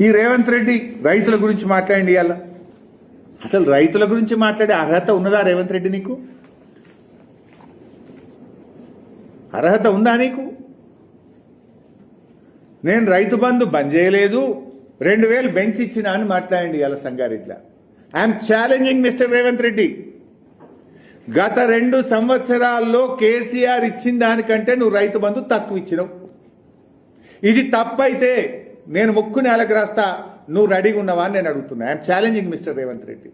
ఈ రేవంత్ రెడ్డి రైతుల గురించి మాట్లాడండి. ఇవాళ అసలు రైతుల గురించి మాట్లాడే అర్హత ఉన్నదా రేవంత్ రెడ్డి? నీకు అర్హత ఉందా? నీకు నేను రైతు బంధు బంద్ చేయలేదు, 2000 బెంచ్ ఇచ్చినా అని మాట్లాడండి ఇవాళ సంగారెడ్డిలో. I'm challenging Mr Revanth Reddy. గత 2 సంవత్సరాల్లో కేసీఆర్ ఇచ్చిన దానికంటే నువ్వు రైతు బంధు తక్కువ ఇచ్చినావు. ఇది తప్పైతే నేను ముక్కు నేలకు రాస్తా, నువ్వు రెడీగా ఉన్నావా అని నేను అడుగుతున్నా. I'm challenging Mr Revanth Reddy.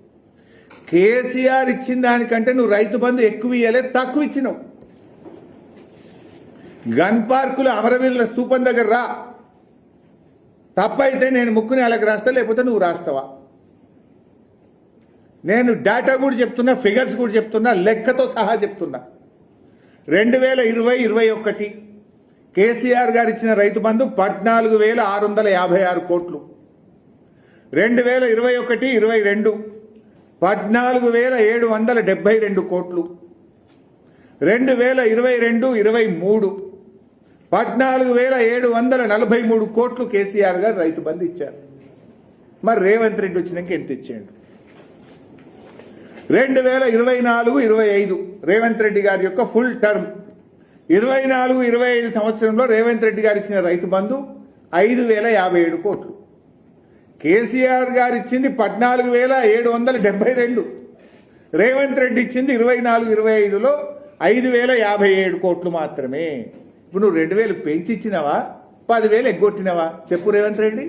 KCR ఇచ్చిన దానికంటే నువ్వు రైతు బంధు ఎక్కువ ఇవ్వలేదు, తక్కువ ఇచ్చినావు. గన్ పార్కులు అమరవీరుల స్తూపం దగ్గర రా, తప్పైతే నేను ముక్కు నేలకు రాస్తా, లేకపోతే నువ్వు రాస్తావా? నేను డేటా కూడా చెప్తున్నా, ఫిగర్స్ కూడా చెప్తున్నా, లెక్కతో సహా చెప్తున్నా. 2020-21 కేసీఆర్ గారు ఇచ్చిన రైతు బంధు 14,656 కోట్లు. 2021-22 14,772 కోట్లు. 2022-23 14,743 కోట్లు కేసీఆర్ గారు రైతు బంధు ఇచ్చారు. మరి రేవంత్ రెడ్డి వచ్చినాక ఎంత ఇచ్చాడు? 2024-25 రేవంత్ రెడ్డి గారి యొక్క ఫుల్ టర్మ్ 24-25 సంవత్సరంలో రేవంత్ రెడ్డి గారు ఇచ్చిన రైతు బంధు 5,057 కోట్లు. కేసీఆర్ గారు ఇచ్చింది 14,772. రేవంత్ రెడ్డి ఇచ్చింది 24-25లో 5,057 కోట్లు మాత్రమే. ఇప్పుడు నువ్వు 2,000 పెంచి ఇచ్చినావా, 10,000 ఎగ్గొట్టినావా? చెప్పు రేవంత్ రెడ్డి,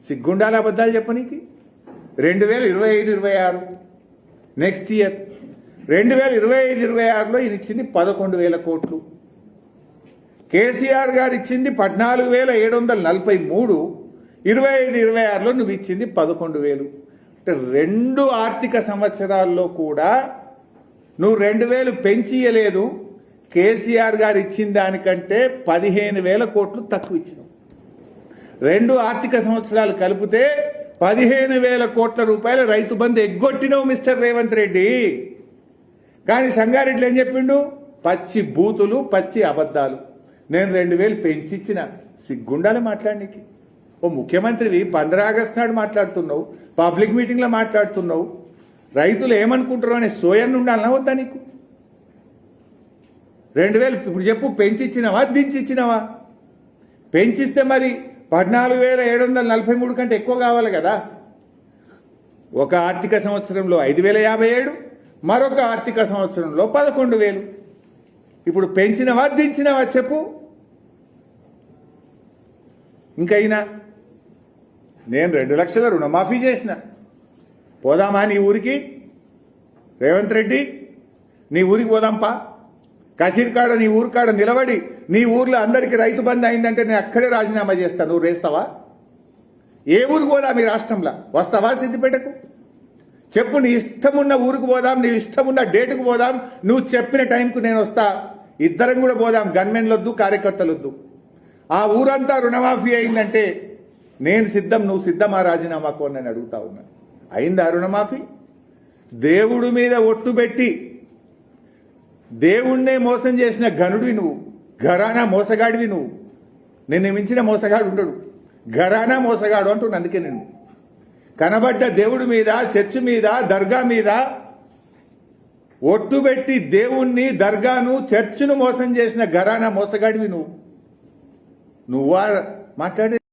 సిగ్గుండాల అబద్ధాలు చెప్పనీకి. 2025-26 నెక్స్ట్ ఇయర్ 2025-26లో ఇది ఇచ్చింది 11,000 కోట్లు. కేసీఆర్ గారు ఇచ్చింది 14,743. 25-26లో నువ్వు ఇచ్చింది 11,000. అంటే 2 ఆర్థిక సంవత్సరాల్లో కూడా నువ్వు 2,000 పెంచి ఇయ్యలేదు. కేసీఆర్ గారు ఇచ్చిన దానికంటే 15,000 కోట్లు తక్కువ ఇచ్చినావు. 2 ఆర్థిక సంవత్సరాలు కలిపితే 15,000 కోట్ల రూపాయలు రైతు బంధు ఎగ్గొట్టినావు మిస్టర్ రేవంత్ రెడ్డి. కానీ సంగారెడ్డిలో ఏం చెప్పిండు? పచ్చి బూతులు, పచ్చి అబద్ధాలు. నేను 2,000 పెంచిచ్చిన. సిగ్గుండాలి మాట్లాడడానికి. ఓ ముఖ్యమంత్రివి 15 ఆగస్టు నాడు మాట్లాడుతున్నావు, పబ్లిక్ మీటింగ్లో మాట్లాడుతున్నావు. రైతులు ఏమనుకుంటారు అనే సోయన్ ఉండాలన్నా వద్దా నీకు? 2,000 ఇప్పుడు చెప్పు, పెంచిచ్చినావా దించిచ్చినావా? పెంచిస్తే మరి 14,743 కంటే ఎక్కువ కావాలి కదా. ఒక ఆర్థిక సంవత్సరంలో 5,057, మరొక ఆర్థిక సంవత్సరంలో 11,000. ఇప్పుడు పెంచినవా దించినవా చెప్పు. ఇంకైనా నేను 2 లక్షల రుణమాఫీ చేసిన. పోదామా నీ ఊరికి? రేవంత్ రెడ్డి, నీ ఊరికి పోదాంపా. కసీర్కాడ నీ ఊరు కాడ నిలబడి నీ ఊర్లో అందరికీ రైతు బంధు అయిందంటే నేను అక్కడే రాజీనామా చేస్తాను. నువ్వు రేస్తావా? ఏ ఊరికి పోదాం ఈ రాష్ట్రంలో? వస్తావా సిద్దిపేటకు? చెప్పు, నీ ఇష్టమున్న ఊరికి పోదాం, నీ ఇష్టమున్న డేటుకు పోదాం. నువ్వు చెప్పిన టైంకు నేను వస్తా. ఇద్దరం కూడా పోదాం. గన్మెన్లొద్దు, కార్యకర్తలొద్దు. ఆ ఊరంతా రుణమాఫీ అయిందంటే నేను సిద్ధం, నువ్వు సిద్ధమా రాజీనామాకు అని నేను అడుగుతా ఉన్నా. అయిందా రుణమాఫీ? దేవుడి మీద ఒట్టు పెట్టి దేవుణ్ణే మోసం చేసిన ఘనుడివి నువ్వు. ఘరానా మోసగాడివి నువ్వు. నిన్ను మించిన మోసగాడు ఉండడు. ఘరానా మోసగాడు అంటున్నా. అందుకే నేను కనబడ్డ దేవుడి మీద, చర్చి మీద, దర్గా మీద ఒట్టు పెట్టి దేవుణ్ణి, దర్గాను, చర్చిను మోసం చేసిన ఘరానా మోసగాడివి నువ్వు. నువ్వా మాట్లాడే